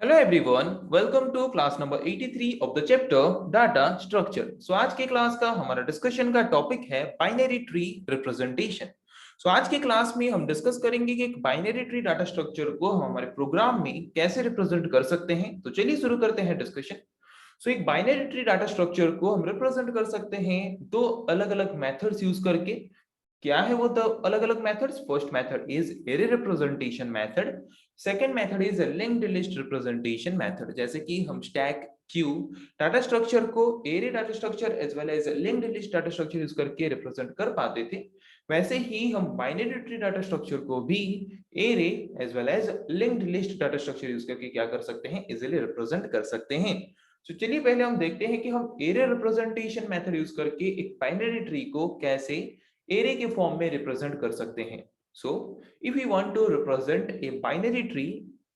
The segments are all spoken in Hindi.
Hello everyone, welcome to class number 83 of the chapter data structure. So आज के क्लास का हमारा डिस्कशन का टॉपिक है बाइनरी ट्री रिप्रेजेंटेशन। सो आज के क्लास में हम डिस्कस करेंगे कि एक बाइनरी ट्री डाटा स्ट्रक्चर को हम हमारे प्रोग्राम में कैसे रिप्रेजेंट कर सकते हैं। तो चलिए शुरू करते हैं डिस्कशन। सो एक बाइनरी ट्री डाटा स्ट्रक्चर को हम रिप्रेजेंट कर सकते हैं दो अलग अलग मेथड्स यूज करके। क्या है वो दो अलग अलग methods? First method is array representation method, second method is linked list representation method. जैसे कि हम स्टैक क्यू डाटा स्ट्रक्चर को array data structure as well as linked list data structure use करके रिप्रेजेंट कर पाते थे, वैसे ही हम बाइनरी ट्री डाटा स्ट्रक्चर को भी array as well as linked list data structure use करके क्या कर सकते हैं? इजीली रिप्रेजेंट कर सकते हैं। तो चलिए पहले हम देखते हैं कि हम एरे रिप्रेजेंटेशन मेथड यूज करके एक बाइनरी ट्री को कैसे एरे के फॉर्म में रिप्रेजेंट कर सकते हैं। So if you want to represent a binary tree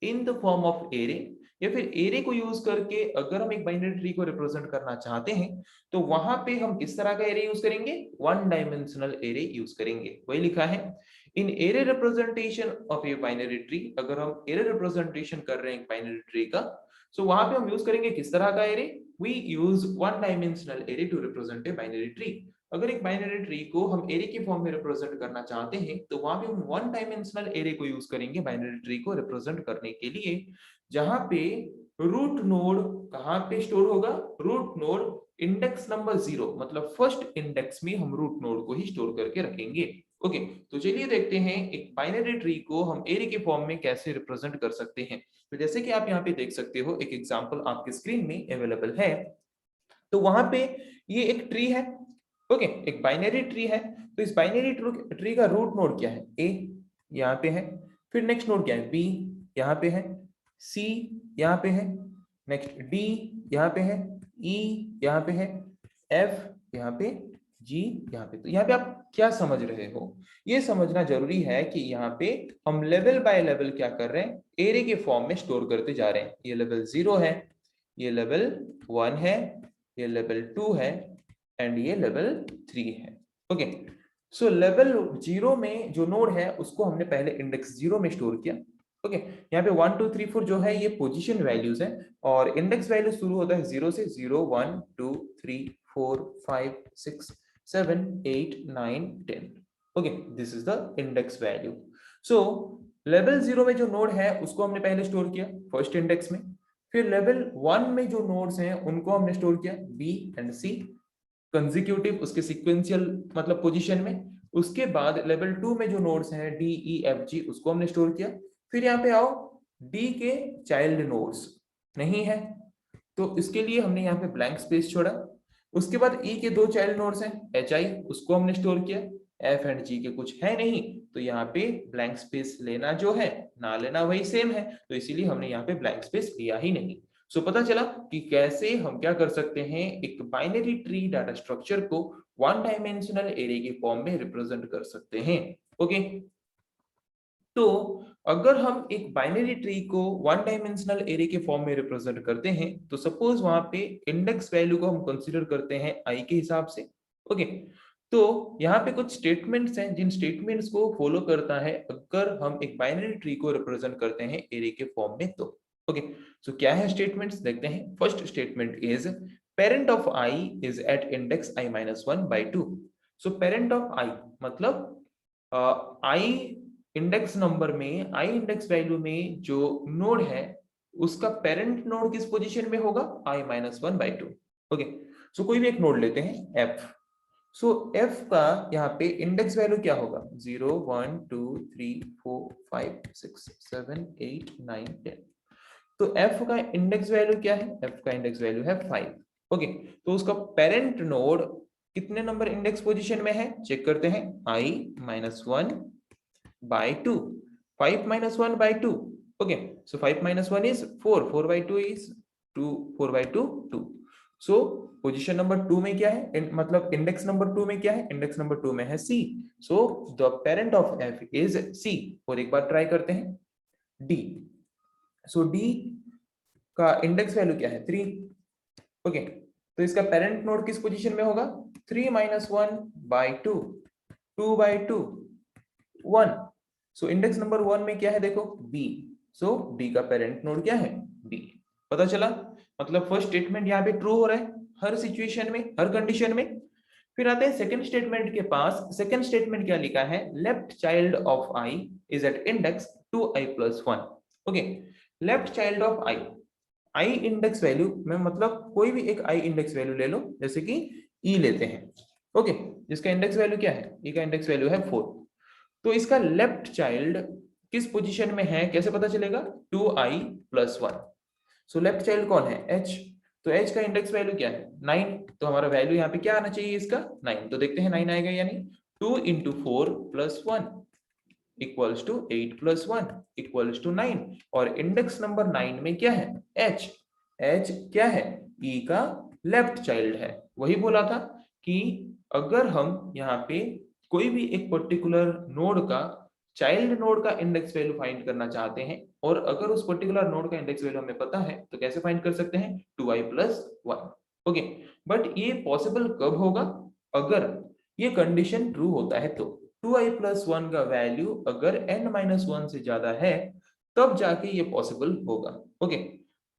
in the form of array, या फिर एरे को यूज करके अगर हम एक बाइनरी ट्री को रिप्रेजेंट करना चाहते हैं, तो वहां पे हम किस तरह का एरे यूज करेंगे? वन डायमेंशनल एरे यूज करेंगे। वही लिखा है इन array representation of A binary tree. अगर हम एरे रिप्रेजेंटेशन कर रहे हैं एक बाइनरी ट्री का, सो वहां पे हम यूज करेंगे किस तरह का array? We use one dimensional array to represent a binary tree. अगर एक बाइनरी ट्री को हम एरे के फॉर्म में रिप्रेजेंट करना चाहते हैं, तो वहां पे हम वन डायमेंशनल एरे को यूज करेंगे बाइनरी ट्री को रिप्रेजेंट करने के लिए, जहां पे रूट नोड कहां पे स्टोर होगा? रूट नोड इंडेक्स नंबर 0, मतलब फर्स्ट इंडेक्स में हम रूट नोड को ही स्टोर करके रखेंगे। ओके, तो चलिए देखते हैं एक बाइनरी ट्री को हम एरे के फॉर्म में कैसे रिप्रेजेंट कर सकते हैं। तो जैसे कि आप यहाँ पे देख सकते हो, एक एग्जांपल आपके स्क्रीन में अवेलेबल है। तो वहां पे ये एक ट्री है। ओके, एक बाइनरी ट्री है। तो इस बाइनरी ट्री का रूट नोड क्या है? ए यहाँ पे है। फिर नेक्स्ट नोड क्या है? बी यहाँ पे है। सी यहाँ पे है। नेक्स्ट डी यहाँ पे है। ई यहाँ पे है। एफ यहाँ पे, जी यहाँ पे। तो यहाँ पे आप क्या समझ रहे हो? ये समझना जरूरी है कि यहाँ पे हम लेवल बाय लेवल क्या कर रहे हैं? एरे के फॉर्म में स्टोर करते जा रहे हैं। ये लेवल 0 है, ये लेवल 1 है, ये लेवल 2 है, एंड ये लेवल 3 है। ओके, सो लेवल 0 में जो नोड है उसको हमने पहले इंडेक्स 0 में स्टोर किया। ओके, यहाँ पे 1 2 3 4 जो है ये पोजीशन वैल्यूज है, और इंडेक्स वैल्यू शुरू होता है 0 से। 0 1 2 3 4 5 6 7 8 9 10। Okay, this is the index value. So level 0 में जो नोड है उसको हमने पहले स्टोर किया फर्स्ट इंडेक्स में। फिर लेवल 1 में जो नोड्स हैं उनको हमने स्टोर किया बी एंड सी कंसेक्यूटिव, उसके सीक्वेंशियल मतलब पोजीशन में। उसके बाद लेवल 2 में जो नोड्स हैं डी ई एफ जी, उसको हमने स्टोर किया। फिर यहाँ पे आओ, डी के चाइल्ड नोड्स नहीं है, तो इसके लिए हमने यहाँ पे ब्लैंक स्पेस छोड़ा। उसके बाद ई के दो चाइल्ड नोड्स हैं एच आई, उसको हमने स्टोर किया। एफ एंड जी के कुछ है नहीं, तो यहाँ पे ब्लैंक स्पेस लेना जो है, ना लेना वही सेम है, तो इसीलिए हमने यहाँ पे ब्लैंक स्पेस लिया ही नहीं। सो पता चला कि कैसे हम क्या कर सकते हैं, एक बाइनरी ट्री डाटा स्ट्रक्चर को वन डायमेंशनल एरे के फॉर्म में रिप्रेजेंट कर सकते हैं। ओके, तो अगर हम एक बाइनरी ट्री को वन डायमेंशनल एरे के फॉर्म में रिप्रेजेंट करते हैं, तो सपोज वहां पे इंडेक्स वैल्यू को हम कंसीडर करते हैं आई के हिसाब से। ओके, तो यहाँ पे कुछ स्टेटमेंट्स हैं जिन स्टेटमेंट्स को फॉलो करता है अगर हम एक बाइनरी ट्री को रिप्रेजेंट करते हैं एरे के फॉर्म में। तो ओके, सो क्या है स्टेटमेंट्स, देखते हैं। First statement is parent of I is at index I minus 1/2। So parent of I मतलब आई इंडेक्स नंबर में, आई इंडेक्स वैल्यू में जो नोड है उसका पेरेंट नोड किस पोजीशन में होगा? i minus 1/2। ओके, सो कोई भी एक नोड लेते हैं f। सो f का यहाँ पे इंडेक्स वैल्यू क्या होगा? 0 1 2 3 4 5 6 7 8 9 10। तो f का इंडेक्स वैल्यू क्या है? f का इंडेक्स वैल्यू है 5। ओके, तो उसका पेरेंट नोड कितने नंबर इंडेक्स पोजीशन में है? चेक करते हैं, i minus 1/2, 5 minus 1/2। Okay, so 5 minus 1 is 4, 4/2 is 2, 4/2 2। so position number 2 में क्या है? मतलब इंडेक्स नंबर 2 में क्या है? इंडेक्स नंबर 2 में है c। so the parent of f is c। और एक बार ट्राई करते हैं d। so d का इंडेक्स वैल्यू क्या है? 3। ओके, तो इसका पेरेंट नोड किस पोजीशन में होगा? 3 minus 1/2, 2/2 1। सो इंडेक्स नंबर 1 में क्या है? देखो b। सो b का पेरेंट नोड क्या है? b। पता चला, मतलब फर्स्ट स्टेटमेंट यहाँ पे ट्रू हो रहा है हर सिचुएशन में, हर कंडीशन में। फिर आते हैं सेकंड स्टेटमेंट के पास। सेकंड स्टेटमेंट क्या लिखा है, left child of I is at index 2i+1। Okay, left child of I, I index value में मतलब कोई भी एक आई इंडेक्स वैल्यू ले लो, जैसे कि ई लेते हैं। ओके, जिसका इंडेक्स वैल्यू क्या है, ई का इंडेक्स वैल्यू है 4। तो इसका लेफ्ट चाइल्ड किस पोजीशन में है कैसे पता चलेगा, 2i+1। सो लेफ्ट चाइल्ड कौन है, h। तो h का इंडेक्स वैल्यू क्या है, 9। तो हमारा वैल्यू यहाँ पे क्या आना चाहिए इसका, 9। तो देखते हैं 9 आएगा या नहीं। 2 × 4 + 1 इक्वल्स टू 8 + 1 इक्वल्स टू 9। और इंडेक्स नंबर 9 में क्या है, h। h क्या है, e का लेफ्ट चाइल्ड है। वही बोला था कि अगर हम यहाँ पे कोई भी एक पर्टिकुलर नोड का चाइल्ड नोड का इंडेक्स वैल्यू फाइंड करना चाहते हैं, और अगर उस पर्टिकुलर नोड का इंडेक्स वैल्यू हमें पता है, तो कैसे फाइंड कर सकते हैं, 2i+1। ओके, बट ये पॉसिबल कब होगा, अगर ये कंडीशन ट्रू होता है तो 2i+1 का वैल्यू अगर n-1 से ज्यादा है तब जाके ये पॉसिबल होगा। ओके,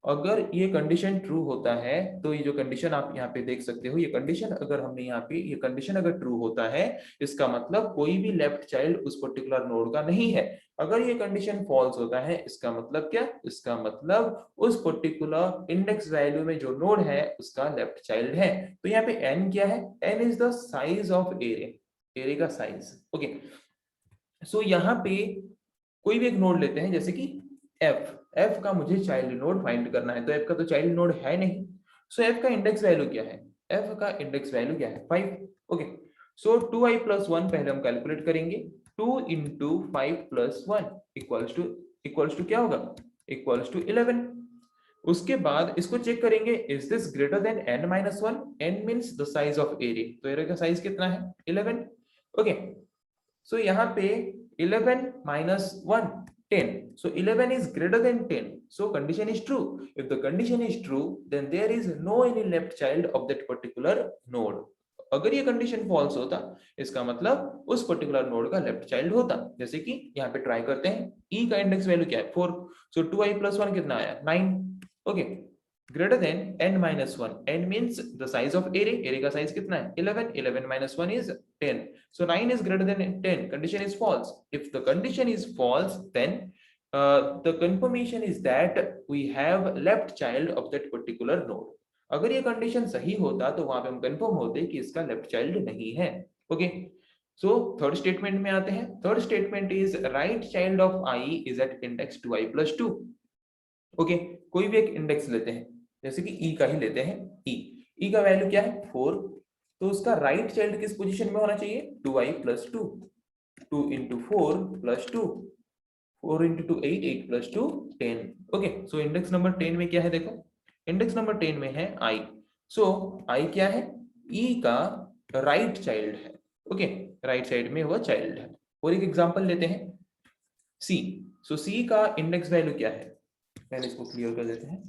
अगर ये कंडीशन ट्रू होता है तो ये जो कंडीशन आप यहाँ पे देख सकते हो, ये कंडीशन अगर हमने यहाँ पे ये कंडीशन अगर ट्रू होता है, इसका मतलब कोई भी लेफ्ट चाइल्ड उस पर्टिकुलर नोड का नहीं है। अगर ये कंडीशन फॉल्स होता है, इसका मतलब क्या, इसका मतलब उस पर्टिकुलर इंडेक्स वैल्यू में जो नोड है उसका लेफ्ट चाइल्ड है। तो यहाँ पे n क्या है, n is the size of array, array का साइज। ओके, सो यहाँ पे कोई भी एक नोड लेते हैं, जैसे कि f। f का मुझे चाइल्ड नोड फाइंड करना है, तो f का तो चाइल्ड नोड है नहीं। सो f का इंडेक्स वैल्यू क्या है, f का इंडेक्स वैल्यू क्या है, 5। ओके, सो 2i+1 पहले हम कैलकुलेट करेंगे। 2 × 5+1 इक्वल्स टू क्या होगा, इक्वल्स टू 11। उसके बाद इसको चेक करेंगे, is this greater than n-1। n means the size of array, तो एरे का साइज कितना है, 11। ओके, सो यहाँ पे 11 - 1 10, so 11 is greater than 10, so condition is true. If the condition is true, then there is no any left child of that particular node. अगर ये कंडीशन फॉल्स होता, इसका मतलब उस पर्टिकुलर नोड का लेफ्ट चाइल्ड होता। जैसे कि यहाँ पे ट्राई करते हैं, e का इंडेक्स वैल्यू क्या है, 4। सो 2i+1 कितना आया, 9। Okay, greater than n-1, n means the size of array, array का साइज कितना है, 11। 11 - 1 is 10, so 9 is greater than 10, condition is false. If the condition is false, then the confirmation is that we have left child of that particular node. अगर ये कंडीशन सही होता तो वहां पे हम कंफर्म होते कि इसका लेफ्ट चाइल्ड नहीं है। ओके, सो थर्ड स्टेटमेंट में आते हैं। Third statement is right child of i is at index 2i+2। Okay, कोई भी एक इंडेक्स लेते हैं, जैसे कि e का ही लेते हैं। e का वैल्यू क्या है, 4। तो उसका राइट चाइल्ड किस पोजीशन में होना चाहिए, 2i+2। 2 × 4 + 2, 4 × 2 8, 8 + 2 10। Okay, so index number 10 में क्या है, देखो इंडेक्स नंबर 10 में है i। सो i क्या है, e का राइट चाइल्ड है। ओके, राइट साइड में वो चाइल्ड है। और एक एग्जांपल लेते हैं, c। सो c का इंडेक्स वैल्यू क्या है, पहले इसको क्लियर कर देते हैं।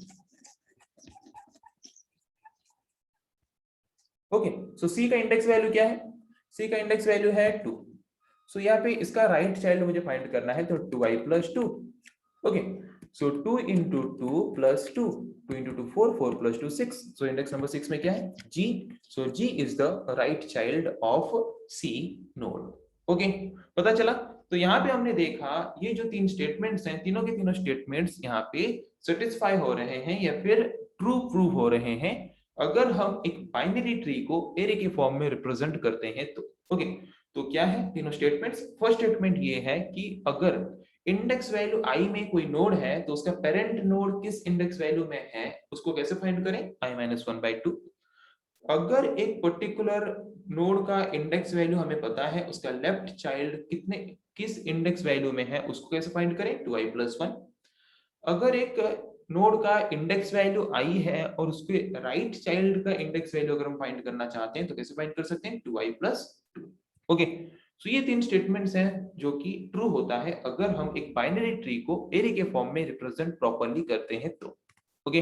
ओके, सो c का इंडेक्स वैल्यू क्या है, c का इंडेक्स वैल्यू है 2। सो यहाँ पे इसका राइट चाइल्ड मुझे फाइंड करना है, तो 2i+2। ओके, सो 2 × 2 + 2, 2 × 2 4, 4 + 2 6। सो इंडेक्स नंबर 6 में क्या है, g। So g is the right child of c node. Okay, पता चला। तो यहाँ पे हमने देखा ये जो तीन स्टेटमेंट्स हैं, तीनों के तीनों स्टेटमेंट्स यहाँ पे सेटिस्फाई हो रहे हैं या फिर ट्रू प्रूव हो रहे हैं अगर हम एक बाइनरी ट्री को एरे के फॉर्म में रिप्रेजेंट करते हैं तो। ओके, तो क्या है तीनों स्टेटमेंट्स। फर्स्ट स्टेटमेंट ये है कि अगर इंडेक्स वैल्यू i में कोई नोड है तो उसका पेरेंट नोड किस इंडेक्स वैल्यू में है उसको कैसे फाइंड करें, i-1/2। अगर एक पर्टिकुलर नोड का इंडेक्स वैल्यू हमें पता है, उसका लेफ्ट चाइल्ड किस इंडेक्स वैल्यू में है उसको कैसे फाइंड करें, 2i+1। अगर एक नोड का इंडेक्स वैल्यू i है और उसके राइट चाइल्ड का इंडेक्स वैल्यू अगर हम फाइंड करना चाहते हैं तो कैसे फाइंड कर सकते हैं, 2i+2। ओके, सो ये तीन स्टेटमेंट्स हैं जो कि ट्रू होता है अगर हम एक बाइनरी ट्री को एरे के फॉर्म में रिप्रेजेंट प्रॉपर्ली करते हैं तो। ओके,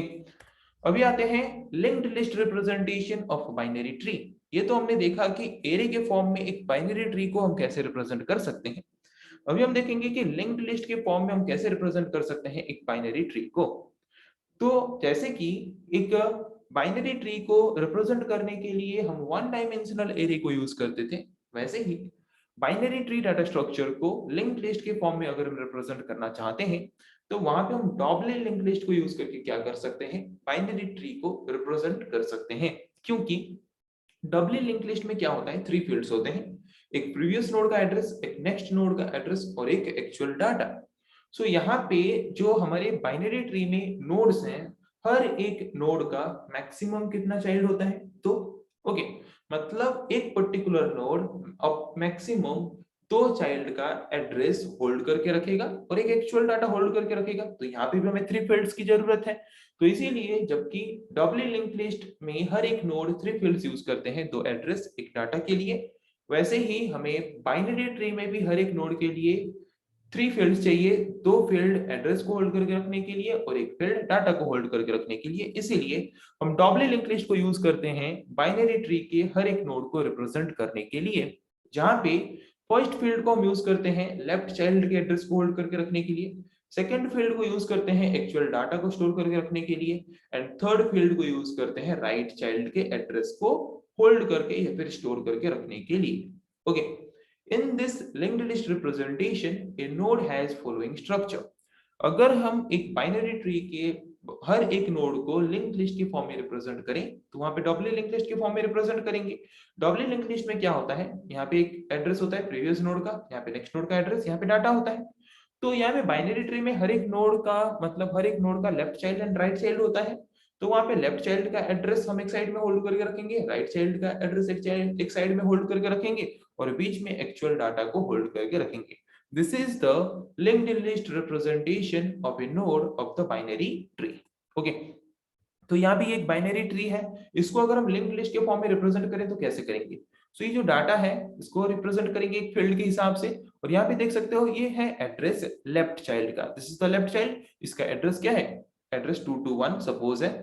अभी आते हैं linked list representation of binary tree. ये तो हमने देखा कि एरे के फॉर्म में एक बाइनरी ट्री को हम कैसे रिप्रेजेंट कर सकते हैं। अभी हम देखेंगे कि लिंक्ड लिस्ट के फॉर्म में हम कैसे रिप्रेजेंट कर सकते हैं एक बाइनरी ट्री को। तो जैसे कि एक बाइनरी ट्री को रिप्रेजेंट करने के लिए हम वन डायमेंशनल एरे को यूज करते थे, वैसे ही बाइनरी ट्री डाटा स्ट्रक्चर को लिंक्ड लिस्ट के फॉर्म में अगर हम रिप्रेजेंट करना चाहते हैं तो वहां पे हम डॉबली लिंक्ड लिस्ट को यूज करके क्या कर सकते हैं, बाइनरी ट्री को रिप्रेजेंट कर सकते हैं। क्योंकि डबली लिंक लिस्ट में क्या होता है, 3 फील्ड्स होते हैं, एक प्रीवियस नोड का एड्रेस, एक नेक्स्ट नोड का एड्रेस और एक एक्चुअल डाटा। सो यहाँ पे जो हमारे बाइनरी ट्री में नोड्स हैं, हर एक नोड का मैक्सिमम कितना चाइल्ड होता है, तो ओके, मतलब एक पर्टिकुलर नोड अब मैक्सिमम 2 चाइल्ड का एड्रेस होल्ड करके रखेगा और एक एक्चुअल डाटा होल्ड करके रखेगा। तो यहाँ पे भी हमें 3 फील्ड्स की जरूरत है। तो इसीलिए जबकि डबली लिंक लिस्ट में हर एक नोड 3 फील्ड्स यूज करते हैं, 2 एड्रेस एक डाटा के लिए, वैसे ही हमें बाइनरी ट्री में भी हर एक नोड के लिए 3 फील्ड्स चाहिए, 2 फील्ड एड्रेस को होल्ड करके रखने के लिए और एक फील्ड डाटा को होल्ड करके रखने के लिए। इसीलिए हम डबली लिंक लिस्ट को यूज करते हैं बाइनरी ट्री के हर एक नोड को रिप्रेजेंट करने के लिए, जहां पे फर्स्ट फील्ड को हम यूज करते हैं लेफ्ट चाइल्ड के एड्रेस को होल्ड करके रखने के लिए, सेकंड फील्ड को यूज करते हैं एक्चुअल डाटा को स्टोर करके रखने के लिए, एंड थर्ड फील्ड को यूज करते हैं राइट चाइल्ड के एड्रेस को होल्ड करके या फिर स्टोर करके रखने के लिए। Okay, in this linked list representation A node has following structure. अगर हम एक बाइनरी ट्री के हर एक नोड को लिंक्ड लिस्ट के फॉर्म में रिप्रेजेंट करें तो वहां पे डबली लिंक्ड लिस्ट के फॉर्म में रिप्रेजेंट करेंगे। डबली लिंक्ड लिस्ट में क्या होता है, यहाँ पे एक एड्रेस होता है प्रीवियस नोड का, यहाँ पे नेक्स्ट नोड का एड्रेस, यहाँ पे डाटा होता है। तो यहाँ पे बाइनरी ट्री में हर एक नोड का मतलब हर एक नोड का left child and right child होता है। तो वहां पे लेफ्ट चाइल्ड का एड्रेस हम एक साइड में होल्ड करके रखेंगे, राइट चाइल्ड का एड्रेस एक साइड में होल्ड करके रखेंगे और बीच में एक्चुअल डाटा को होल्ड करके रखेंगे। This is the linked list representation of A node of the binary tree. Okay, तो यहाँ भी एक बाइनरी ट्री है, इसको अगर हम लिंक्ड लिस्ट के फॉर्म में रिप्रेजेंट करें तो कैसे करेंगे। सो ये जो डाटा है इसको रिप्रेजेंट करेंगे एक फील्ड के हिसाब से, और यहाँ पे देख सकते हो ये है एड्रेस लेफ्ट चाइल्ड का, this is the left child, इसका एड्रेस क्या है, एड्रेस 221 सपोज है,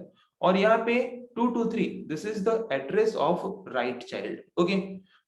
और यहाँ पे 223 this is the address of right child. Okay,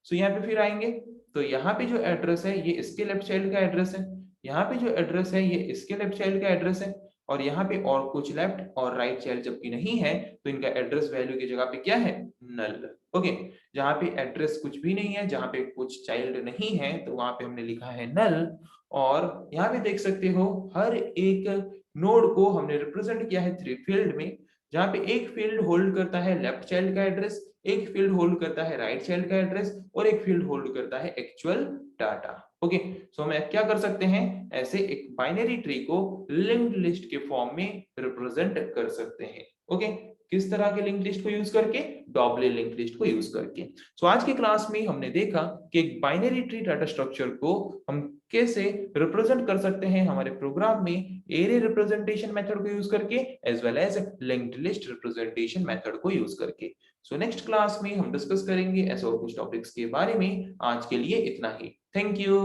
so यहाँ पे फिर आएंगे तो यहाँ पे जो एड्रेस है ये इसके लेफ्ट चाइल्ड का एड्रेस है, यहाँ पे जो एड्रेस है ये इसके लेफ्ट चाइल्ड का एड्रेस है, और यहाँ पे और कुछ लेफ्ट और राइट चाइल्ड जबकि नहीं है तो इनका एड्रेस वैल्यू की जगह पे क्या है, नल। ओके, जहाँ पे एड्रेस कुछ भी नहीं है, जहाँ पे कुछ चाइल्ड नहीं है तो वहां पे हमने लिखा है नल। और यहाँ पे देख सकते हो हर एक नोड को हमने रिप्रेजेंट किया है 3 फील्ड में, जहाँ पे एक फील्ड होल्ड करता है लेफ्ट चाइल्ड का एड्रेस, एक फील्ड होल्ड करता है राइट चाइल्ड का एड्रेस और एक फील्ड होल्ड करता है एक्चुअल डाटा। ओके, सो हम क्या कर सकते हैं, ऐसे एक बाइनरी ट्री को लिंक्ड लिस्ट के फॉर्म में रिप्रेजेंट कर सकते हैं। ओके, किस तरह के लिंक्ड लिस्ट को यूज करके, डॉबली लिंक्ड लिस्ट को यूज करके। सो आज की क्लास में हमने देखा कि एक बाइनरी ट्री डाटा स्ट्रक्चर को हम कैसे रिप्रेजेंट कर सकते हैं हमारे प्रोग्राम में एरे रिप्रेजेंटेशन मेथड को यूज करके as well as linked list representation method को यूज करके। सो नेक्स्ट क्लास में हम डिस्कस करेंगे ऐसे और कुछ टॉपिक्स के बारे में। आज के लिए इतना ही, थैंक यू।